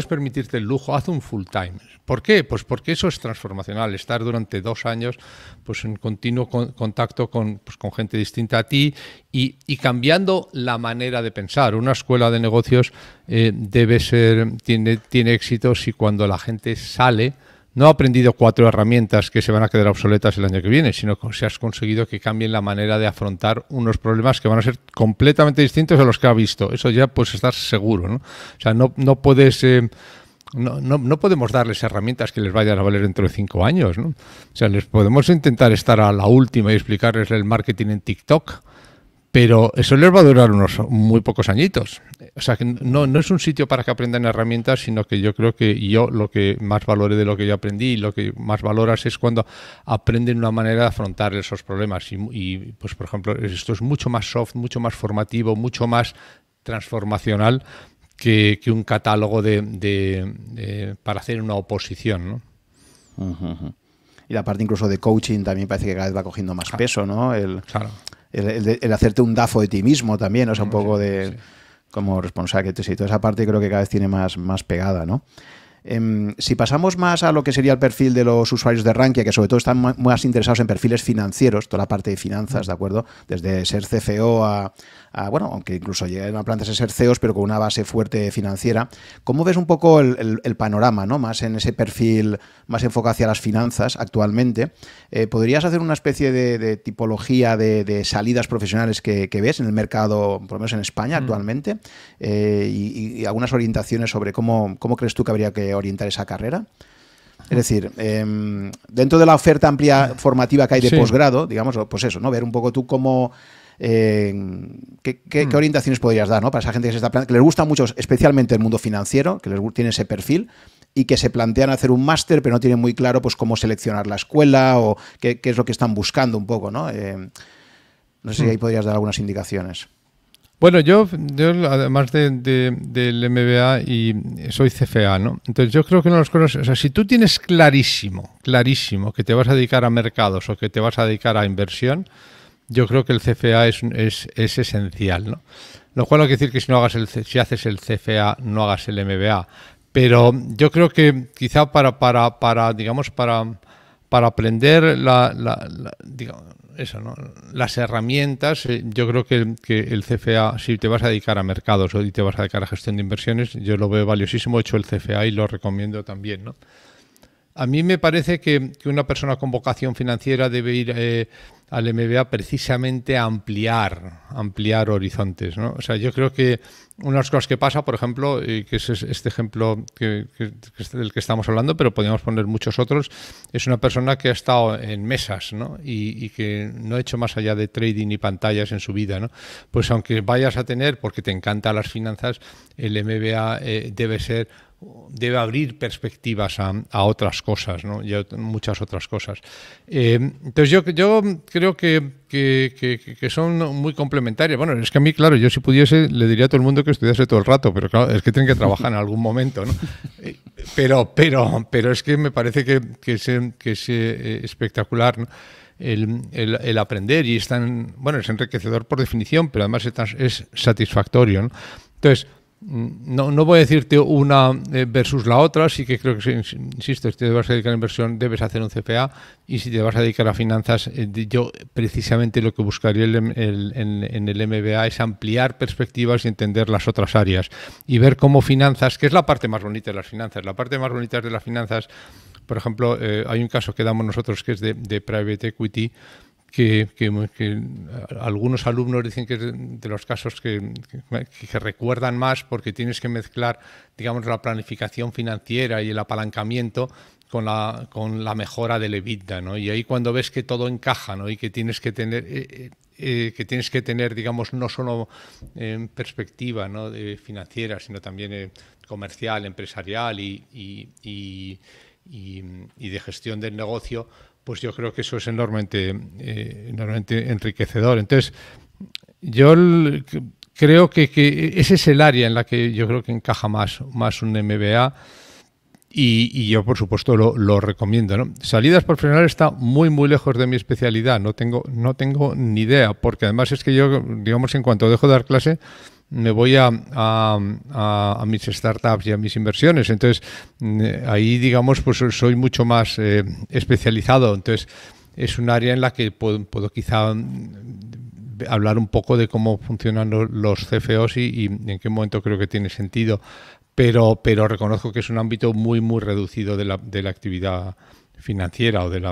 permitirte el lujo, haz un full time. ¿Por qué? Pues porque eso es transformacional, estar durante 2 años pues en continuo contacto con gente distinta a ti y cambiando la manera de pensar. Una escuela de negocios tiene éxito si cuando la gente sale no ha aprendido 4 herramientas que se van a quedar obsoletas el año que viene, sino que si has conseguido que cambien la manera de afrontar unos problemas que van a ser completamente distintos a los que ha visto. Eso ya pues estás seguro, ¿no? O sea, no puedes... No podemos darles herramientas que les vayan a valer dentro de 5 años, ¿no? O sea, les podemos intentar estar a la última y explicarles el marketing en TikTok, pero eso les va a durar unos muy pocos añitos. O sea, que no es un sitio para que aprendan herramientas, sino que yo creo que lo que más valore de lo que yo aprendí y lo que más valoras es cuando aprenden una manera de afrontar esos problemas. Y pues, por ejemplo, esto es mucho más soft, mucho más formativo, mucho más transformacional que un catálogo para hacer una oposición, ¿no? Uh-huh. Y la parte incluso de coaching también parece que cada vez va cogiendo más peso, ¿no? El hacerte un DAFO de ti mismo también, o sea, un poco de... Sí. Como responsable, sí, toda esa parte creo que cada vez tiene más pegada, ¿no? Si pasamos más a lo que sería el perfil de los usuarios de Rankia, que sobre todo están más interesados en perfiles financieros, toda la parte de finanzas, ¿de acuerdo? Desde ser CFO a bueno, aunque incluso lleguen a plantearse ser CEOs, pero con una base fuerte financiera. ¿Cómo ves un poco el panorama, ¿no? Más en ese perfil más enfocado hacia las finanzas actualmente? ¿Podrías hacer una especie de tipología de salidas profesionales que ves en el mercado, por lo menos en España actualmente? Y algunas orientaciones sobre cómo crees tú que habría que orientar esa carrera. Es decir, dentro de la oferta amplia formativa que hay de posgrado, digamos, pues eso, ¿no? Ver un poco tú cómo... ¿qué orientaciones podrías dar, ¿no? Para esa gente que les gusta mucho, especialmente el mundo financiero, que tiene ese perfil y que se plantean hacer un máster, pero no tienen muy claro pues cómo seleccionar la escuela o qué es lo que están buscando un poco, ¿no? No sé si ahí podrías dar algunas indicaciones. Bueno, yo además del MBA y soy CFA, ¿no? Entonces yo creo que una de las cosas, o sea, si tú tienes clarísimo que te vas a dedicar a mercados o que te vas a dedicar a inversión, yo creo que el CFA es esencial, ¿no? Lo cual no quiere decir que si haces el CFA no hagas el MBA, pero yo creo que quizá para aprender las herramientas, yo creo que el CFA, si te vas a dedicar a mercados o te vas a dedicar a gestión de inversiones, yo lo veo valiosísimo. He hecho el CFA y lo recomiendo también, ¿no? A mí me parece que una persona con vocación financiera debe ir al MBA precisamente a ampliar horizontes, ¿no? O sea, yo creo que una de las cosas que pasa, por ejemplo, que es este ejemplo que es del que estamos hablando, pero podríamos poner muchos otros, es una persona que ha estado en mesas, ¿no? Y que no ha hecho más allá de trading y pantallas en su vida, ¿no? Pues aunque vayas a tener, porque te encantan las finanzas, el MBA debe abrir perspectivas a otras cosas, ¿no? Y a muchas otras cosas. Entonces yo creo que son muy complementarias. Bueno, es que a mí, claro, yo si pudiese le diría a todo el mundo que estudiase todo el rato, pero claro, es que tienen que trabajar en algún momento, ¿no? Pero es que me parece que es espectacular, ¿no? el aprender y bueno, es enriquecedor por definición, pero además es satisfactorio, ¿no? Entonces, no voy a decirte una versus la otra, sí que creo que, insisto, si te vas a dedicar a inversión debes hacer un CFA, y si te vas a dedicar a finanzas, yo precisamente lo que buscaría en el MBA es ampliar perspectivas y entender las otras áreas y ver cómo finanzas, que es la parte más bonita de las finanzas, la parte más bonita de las finanzas, por ejemplo, hay un caso que damos nosotros que es de private equity, que algunos alumnos dicen que es de los casos que recuerdan más porque tienes que mezclar, digamos, la planificación financiera y el apalancamiento con la mejora del EBITDA, ¿no? Y ahí cuando ves que todo encaja, ¿no? Y que tienes que tener, digamos, no solo perspectiva, ¿no?, financiera, sino también comercial, empresarial y de gestión del negocio, pues yo creo que eso es enormemente enriquecedor. Entonces, yo creo que ese es el área en la que yo creo que encaja más un MBA, y yo, por supuesto, lo recomiendo, ¿no? Salidas profesionales está muy, muy lejos de mi especialidad, no tengo ni idea, porque además es que yo, digamos, en cuanto dejo de dar clase, me voy a mis startups y a mis inversiones. Entonces, ahí, digamos, pues soy mucho más especializado. Entonces, es un área en la que puedo quizá hablar un poco de cómo funcionan los CFOs y en qué momento creo que tiene sentido. Pero reconozco que es un ámbito muy, muy reducido de la actividad financiera o del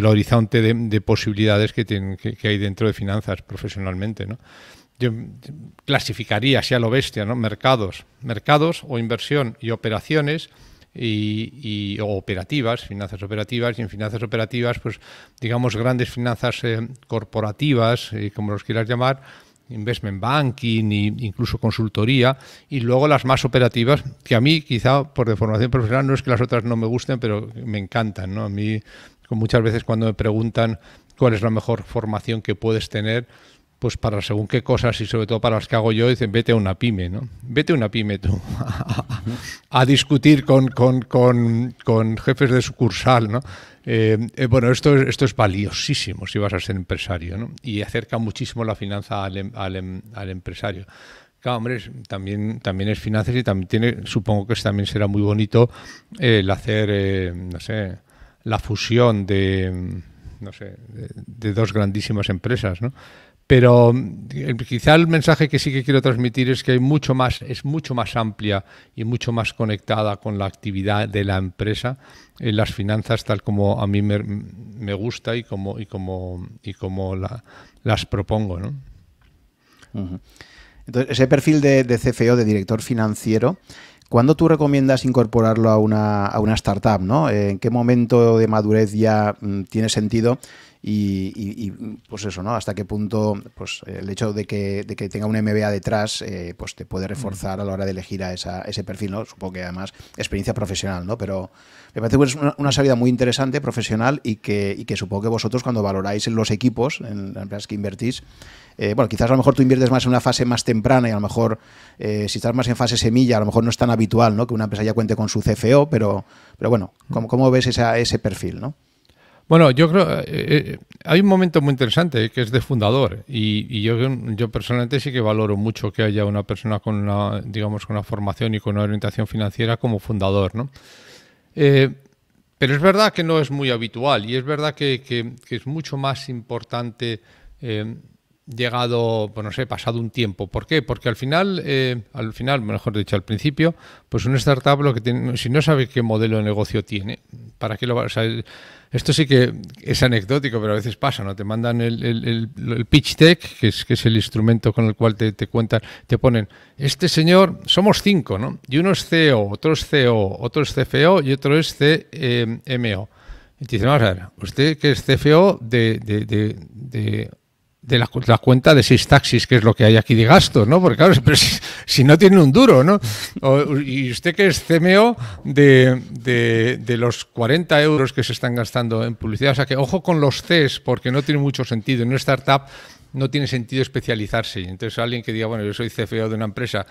horizonte de posibilidades que hay dentro de finanzas profesionalmente, ¿no? Yo clasificaría así a lo bestia, ¿no? Mercados o inversión y operaciones o operativas, finanzas operativas, y en finanzas operativas, pues digamos grandes finanzas corporativas, como los quieras llamar, investment banking e incluso consultoría, y luego las más operativas, que a mí quizá por deformación profesional no es que las otras no me gusten, pero me encantan, ¿no? A mí muchas veces cuando me preguntan cuál es la mejor formación que puedes tener, pues para según qué cosas y sobre todo para las que hago yo, dicen vete a una pyme, ¿no? Vete a una pyme tú a discutir con jefes de sucursal, ¿no? Bueno, esto es valiosísimo si vas a ser empresario, ¿no? Y acerca muchísimo la finanza al empresario. Claro, hombre, también es finanzas y también supongo que también será muy bonito el hacer, no sé, la fusión de dos grandísimas empresas, ¿no? Pero quizá el mensaje que sí que quiero transmitir es que es mucho más amplia y mucho más conectada con la actividad de la empresa en las finanzas, tal como a mí me gusta y como las propongo, ¿no? Uh-huh. Entonces, ese perfil de CFO, de director financiero, ¿cuándo tú recomiendas incorporarlo a una startup, ¿no? ¿En qué momento de madurez ya tiene sentido? Y pues eso, ¿no? Hasta qué punto pues el hecho de que tenga un MBA detrás pues te puede reforzar a la hora de elegir a ese perfil, ¿no? Supongo que además experiencia profesional, ¿no? Pero me parece que es una salida muy interesante, profesional, y que supongo que vosotros cuando valoráis en los equipos, en las empresas que invertís, bueno, quizás a lo mejor tú inviertes más en una fase más temprana y a lo mejor si estás más en fase semilla, a lo mejor no es tan habitual, ¿no?, que una empresa ya cuente con su CFO, pero bueno, ¿cómo ves ese perfil, ¿no? Bueno, yo creo hay un momento muy interesante que es de fundador y yo personalmente sí que valoro mucho que haya una persona con una formación y con una orientación financiera como fundador, ¿no? Pero es verdad que no es muy habitual y es verdad que es mucho más importante llegado, pues no sé, pasado un tiempo. ¿Por qué? Porque al final, mejor dicho, al principio, pues una startup lo que tiene, si no sabe qué modelo de negocio tiene, ¿para qué lo va a saber? Esto sí que es anecdótico, pero a veces pasa, ¿no? Te mandan el pitch deck, que es el instrumento con el cual te cuentan, te ponen, este señor, somos 5, ¿no? Y uno es CEO, otro es CO, otro es CFO y otro es CMO. Y te dicen, vamos a ver, usted que es CFO de la cuenta de 6 taxis, que es lo que hay aquí de gastos, ¿no? Porque claro, pero si no tiene un duro, ¿no? Y usted que es CMO de los 40 euros que se están gastando en publicidad. O sea que ojo con los Cs, porque no tiene mucho sentido. En una startup no tiene sentido especializarse. Entonces alguien que diga, bueno, yo soy CFO de una empresa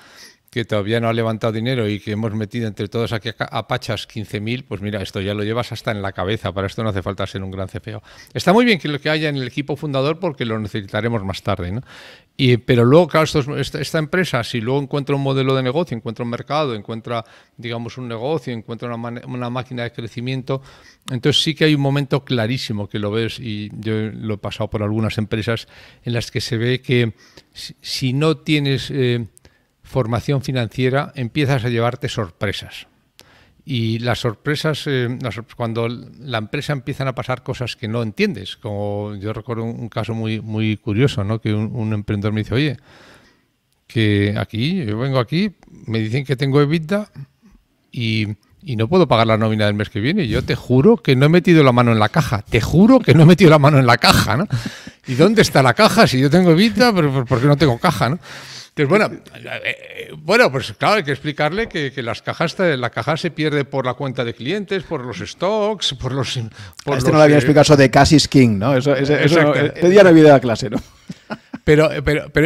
que todavía no ha levantado dinero y que hemos metido entre todos aquí a pachas 15.000, pues mira, esto ya lo llevas hasta en la cabeza. Para esto no hace falta ser un gran CFO. Está muy bien que lo que haya en el equipo fundador porque lo necesitaremos más tarde, ¿no? Pero luego, claro, esta empresa, si luego encuentra un modelo de negocio, encuentra un mercado, encuentra, digamos, un negocio, encuentra una máquina de crecimiento, entonces sí que hay un momento clarísimo que lo ves, y yo lo he pasado por algunas empresas en las que se ve que si no tienes formación financiera, empiezas a llevarte sorpresas. Y las sorpresas, cuando la empresa empiezan a pasar cosas que no entiendes, como yo recuerdo un caso muy, muy curioso, ¿no? Que un emprendedor me dice, oye, que yo vengo aquí, me dicen que tengo EBITDA y no puedo pagar la nómina del mes que viene. Yo te juro que no he metido la mano en la caja. Te juro que no he metido la mano en la caja, ¿no? ¿Y dónde está la caja? Si yo tengo EBITDA, pero ¿por qué no tengo caja, no? Entonces, bueno, pues claro, hay que explicarle que la caja se pierde por la cuenta de clientes, por los stocks, por los... A este no le habían explicado eso de cash is king, ¿no? Eso día no había ido a clase, ¿no? Pero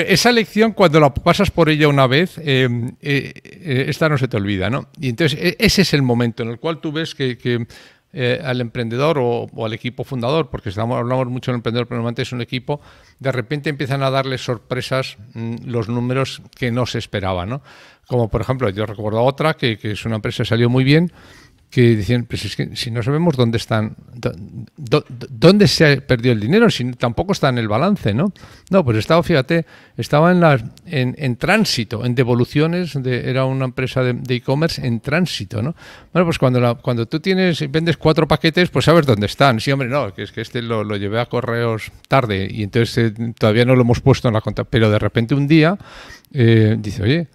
esa lección, cuando la pasas por ella una vez, esta no se te olvida, ¿no? Y entonces ese es el momento en el cual tú ves que al emprendedor o al equipo fundador, porque hablamos mucho del emprendedor, pero normalmente es un equipo, de repente empiezan a darle sorpresas los números que no se esperaban, ¿no? Como por ejemplo, yo recuerdo otra que es una empresa que salió muy bien, que decían, pues es que si no sabemos dónde están, dónde se ha perdido el dinero, si tampoco está en el balance, ¿no? No, pues estaba en tránsito, en devoluciones, era una empresa de e-commerce en tránsito, ¿no? Bueno, pues cuando tú vendes 4 paquetes, pues sabes dónde están. Sí, hombre, no, que es que este lo llevé a correos tarde y entonces todavía no lo hemos puesto en la cuenta, pero de repente un día dice, oye,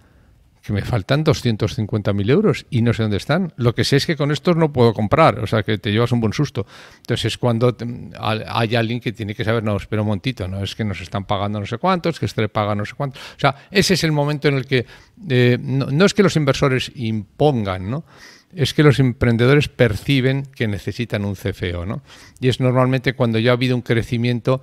que me faltan 250.000 euros y no sé dónde están. Lo que sé es que con estos no puedo comprar, o sea que te llevas un buen susto. Entonces es cuando hay alguien que tiene que saber, no, espera un momentito, no es que nos están pagando no sé cuántos, que este le paga no sé cuántos. O sea, ese es el momento en el que no es que los inversores impongan, ¿no? Es que los emprendedores perciben que necesitan un CFO, ¿no? Y es normalmente cuando ya ha habido un crecimiento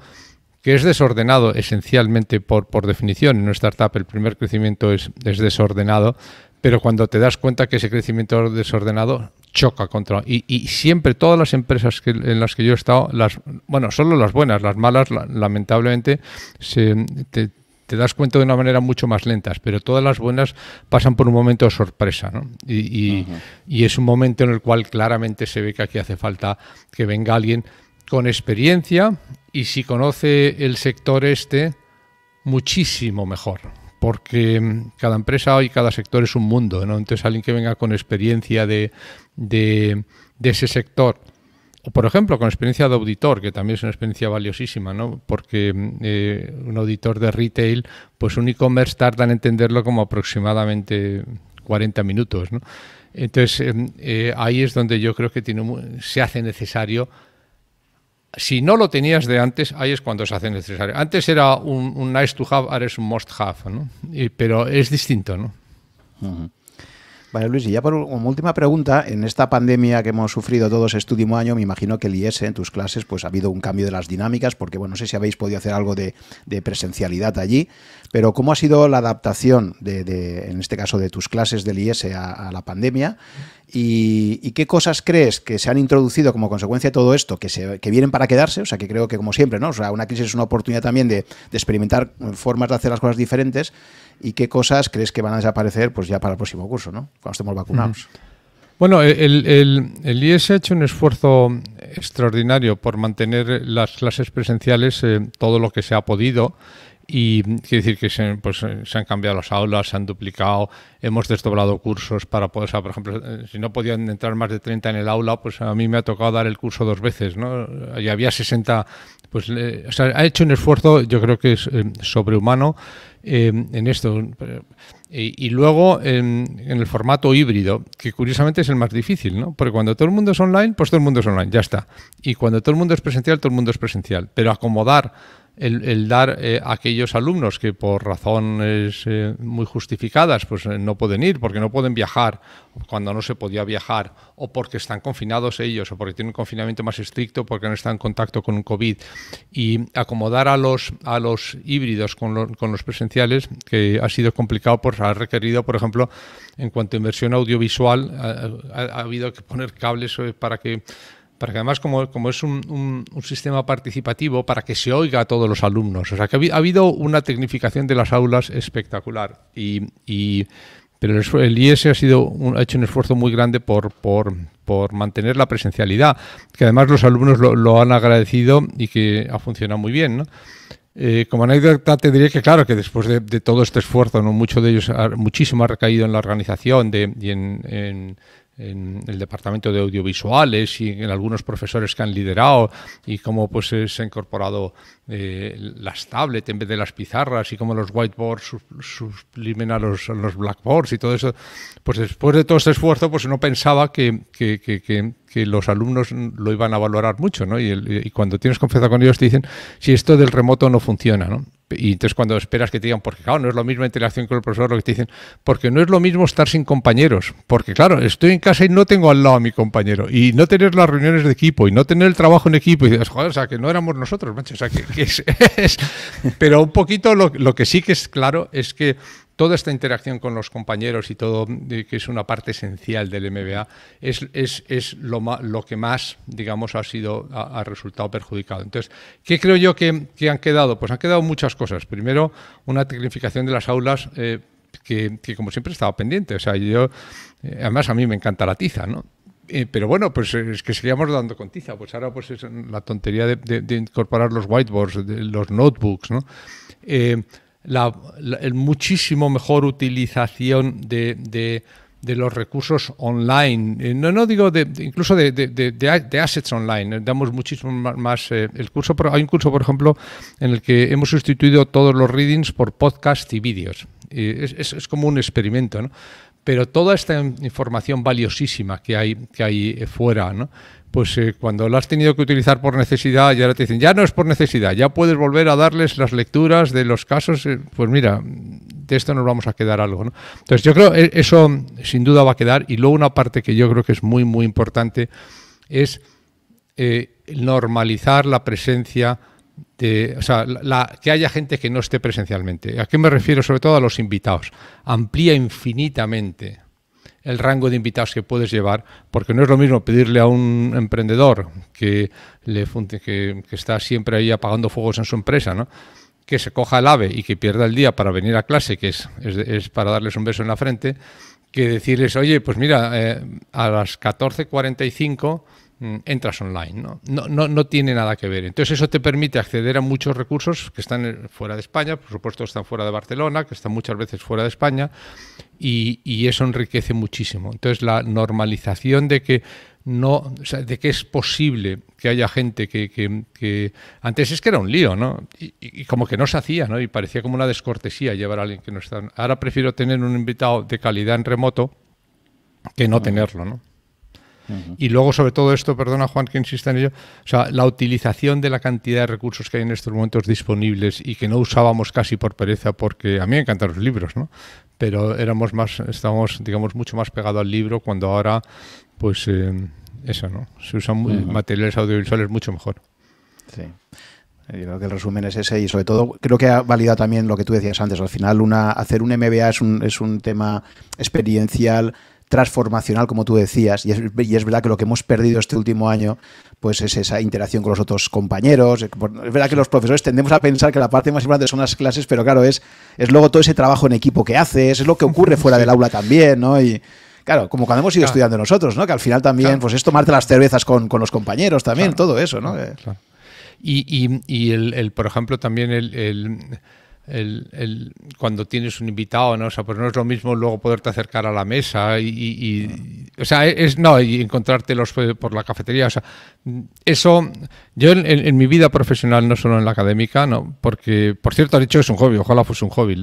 que es desordenado esencialmente por definición. En una startup el primer crecimiento es desordenado, pero cuando te das cuenta que ese crecimiento desordenado choca contra... Y siempre todas las empresas en las que yo he estado, solo las buenas, las malas, lamentablemente, te das cuenta de una manera mucho más lenta, pero todas las buenas pasan por un momento de sorpresa, ¿no? Y es un momento en el cual claramente se ve que aquí hace falta que venga alguien con experiencia, y si conoce el sector muchísimo mejor, porque cada empresa y cada sector es un mundo, ¿no? Entonces alguien que venga con experiencia de ese sector, o por ejemplo con experiencia de auditor, que también es una experiencia valiosísima, ¿no? Porque un auditor de retail, pues un e-commerce tarda en entenderlo como aproximadamente 40 minutos, ¿no? Entonces ahí es donde yo creo que se hace necesario. Si no lo tenías de antes, ahí es cuando se hace necesario. Antes era un nice to have, ahora es un must have, ¿no? Pero es distinto, ¿no? Uh-huh. Vale, Luis, y ya como última pregunta, en esta pandemia que hemos sufrido todos este último año, me imagino que el IES en tus clases pues ha habido un cambio de las dinámicas, porque bueno, no sé si habéis podido hacer algo de presencialidad allí, pero ¿cómo ha sido la adaptación en este caso de tus clases del IES a la pandemia? ¿Y qué cosas crees que se han introducido como consecuencia de todo esto, que vienen para quedarse? O sea, que creo que como siempre, ¿no? O sea, una crisis es una oportunidad también de experimentar formas de hacer las cosas diferentes. ¿Y qué cosas crees que van a desaparecer pues ya para el próximo curso, ¿no? Cuando estemos vacunados? Bueno, el IES ha hecho un esfuerzo extraordinario por mantener las clases presenciales todo lo que se ha podido. Y quiere decir que se han cambiado las aulas, se han duplicado, hemos desdoblado cursos para poder, o sea, por ejemplo, si no podían entrar más de 30 en el aula, pues a mí me ha tocado dar el curso 2 veces, ¿no? Y había 60, pues, o sea, ha hecho un esfuerzo, yo creo que es sobrehumano en esto. Y luego en el formato híbrido, que curiosamente es el más difícil, ¿no? Porque cuando todo el mundo es online, pues todo el mundo es online, ya está. Y cuando todo el mundo es presencial, todo el mundo es presencial. Pero acomodar el dar a aquellos alumnos que por razones muy justificadas pues no pueden ir, porque no pueden viajar cuando no se podía viajar, o porque están confinados ellos, o porque tienen un confinamiento más estricto, porque no están en contacto con un COVID, y acomodar a los híbridos con los presenciales, que ha sido complicado por pues ha requerido, por ejemplo, en cuanto a inversión audiovisual, ha habido que poner cables para que además, como es un sistema participativo, para que se oiga a todos los alumnos. O sea, que ha habido una tecnificación de las aulas espectacular. Pero el IES ha hecho un esfuerzo muy grande por mantener la presencialidad, que además los alumnos lo han agradecido y que ha funcionado muy bien, ¿no? Como anécdota te diré que claro, que después de todo este esfuerzo, ¿no? Muchísimo ha recaído en la organización y en el departamento de audiovisuales y en algunos profesores que han liderado, y cómo pues se ha incorporado las tablets en vez de las pizarras, y cómo los whiteboards sublimen a los blackboards y todo eso. Pues después de todo este esfuerzo, pues uno pensaba que los alumnos lo iban a valorar mucho, ¿no? Y cuando tienes confianza con ellos te dicen si esto del remoto no funciona, ¿no? Y entonces cuando esperas que te digan, porque claro, no es lo mismo interacción con el profesor, lo que te dicen, porque no es lo mismo estar sin compañeros, porque claro, estoy en casa y no tengo al lado a mi compañero, y no tener las reuniones de equipo, y no tener el trabajo en equipo, y dices, joder, o sea, que no éramos nosotros, macho, o sea, que es. Pero un poquito lo que sí que es claro es que toda esta interacción con los compañeros y todo, que es una parte esencial del MBA, es lo que más, digamos, ha resultado perjudicado. Entonces, ¿qué creo yo que han quedado? Pues han quedado muchas cosas. Primero, una tecnificación de las aulas que como siempre estaba pendiente. O sea, además a mí me encanta la tiza, ¿no? Pero bueno, pues es que seguíamos dando con tiza. Pues ahora pues es la tontería de incorporar los whiteboards, los notebooks, ¿no? El muchísimo mejor utilización de los recursos online, no digo incluso de assets online, damos muchísimo más el curso. Hay un curso, por ejemplo, en el que hemos sustituido todos los readings por podcast y vídeos. Es como un experimento, ¿no? Pero toda esta información valiosísima que hay fuera, ¿no? Pues cuando lo has tenido que utilizar por necesidad, y ahora te dicen, ya no es por necesidad, ya puedes volver a darles las lecturas de los casos, pues mira, de esto nos vamos a quedar algo, ¿no? Entonces yo creo que eso sin duda va a quedar. Y luego una parte que yo creo que es muy, muy importante es normalizar la presencia o sea, que haya gente que no esté presencialmente. ¿A qué me refiero? Sobre todo a los invitados. Amplía infinitamente el rango de invitados que puedes llevar, porque no es lo mismo pedirle a un emprendedor que está siempre ahí apagando fuegos en su empresa, ¿no?, que se coja el AVE y que pierda el día para venir a clase, que es para darles un beso en la frente, que decirles, oye, pues mira, a las 14:45 entras online, ¿no? No tiene nada que ver. Entonces eso te permite acceder a muchos recursos que están fuera de España, por supuesto están fuera de Barcelona, que están muchas veces fuera de España, y eso enriquece muchísimo. Entonces la normalización de que de que es posible que haya gente que antes es que era un lío, ¿no? Y como que no se hacía, ¿no? Y parecía como una descortesía llevar a alguien que no está. Ahora prefiero tener un invitado de calidad en remoto que no tenerlo, ¿no? Y luego, sobre todo esto, perdona Juan que insista en ello, o sea, la utilización de la cantidad de recursos que hay en estos momentos disponibles y que no usábamos casi por pereza, porque a mí me encantan los libros, ¿no? Pero estábamos, digamos, mucho más pegados al libro, cuando ahora, pues, eso, ¿no? Se usan materiales audiovisuales mucho mejor. Sí. Yo creo que el resumen es ese, y sobre todo creo que ha validado también lo que tú decías antes. Al final hacer un MBA es un tema experiencial, transformacional, como tú decías, y es verdad que lo que hemos perdido este último año pues es esa interacción con los otros compañeros. Es verdad que los profesores tendemos a pensar que la parte más importante son las clases, pero claro, es luego todo ese trabajo en equipo que haces, es lo que ocurre fuera del aula también, ¿no? Y claro, como cuando hemos ido estudiando nosotros, ¿no? Que al final también, pues es tomarte las cervezas con los compañeros también, todo eso, ¿no? Claro. Y por ejemplo, también cuando tienes un invitado, ¿no? O sea, pues no es lo mismo luego poderte acercar a la mesa y encontrártelos por la cafetería. O sea, eso, yo en mi vida profesional, no solo en la académica, no, porque, por cierto, has dicho que es un hobby, ojalá fuese un hobby,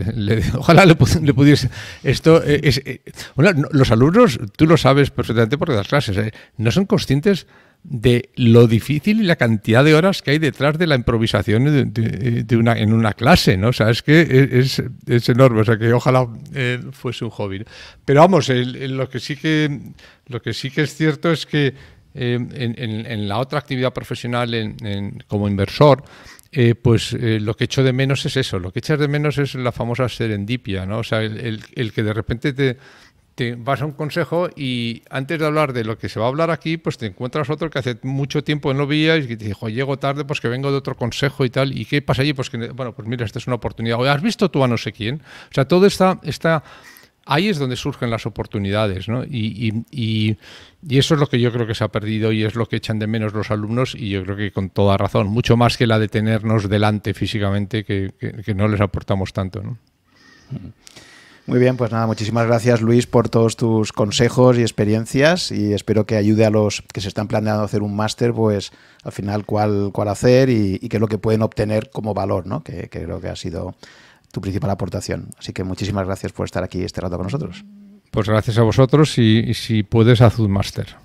ojalá le pudiese. Esto los alumnos, tú lo sabes perfectamente porque das clases, no son conscientes de lo difícil y la cantidad de horas que hay detrás de la improvisación en una clase, ¿no? O sea, es que es enorme, o sea, que ojalá fuese un hobby. Pero vamos, lo que sí que es cierto es que en la otra actividad profesional como inversor, lo que echo de menos es eso. Lo que echas de menos es la famosa serendipia, ¿no? O sea, el que de repente te vas a un consejo y antes de hablar de lo que se va a hablar aquí, pues te encuentras otro que hace mucho tiempo no lo veías y que te dijo, llego tarde, pues que vengo de otro consejo y tal. ¿Y qué pasa allí? Pues que, bueno, pues mira, esta es una oportunidad. ¿O has visto tú a no sé quién? O sea, todo está ahí es donde surgen las oportunidades, ¿no? Y eso es lo que yo creo que se ha perdido y es lo que echan de menos los alumnos, y yo creo que con toda razón, mucho más que la de tenernos delante físicamente, que no les aportamos tanto, ¿no? Muy bien, pues nada, muchísimas gracias, Luis, por todos tus consejos y experiencias, y espero que ayude a los que se están planteando hacer un máster, pues al final cuál hacer y qué es lo que pueden obtener como valor, ¿no? Que creo que ha sido tu principal aportación. Así que muchísimas gracias por estar aquí este rato con nosotros. Pues gracias a vosotros, y si puedes, haz un máster.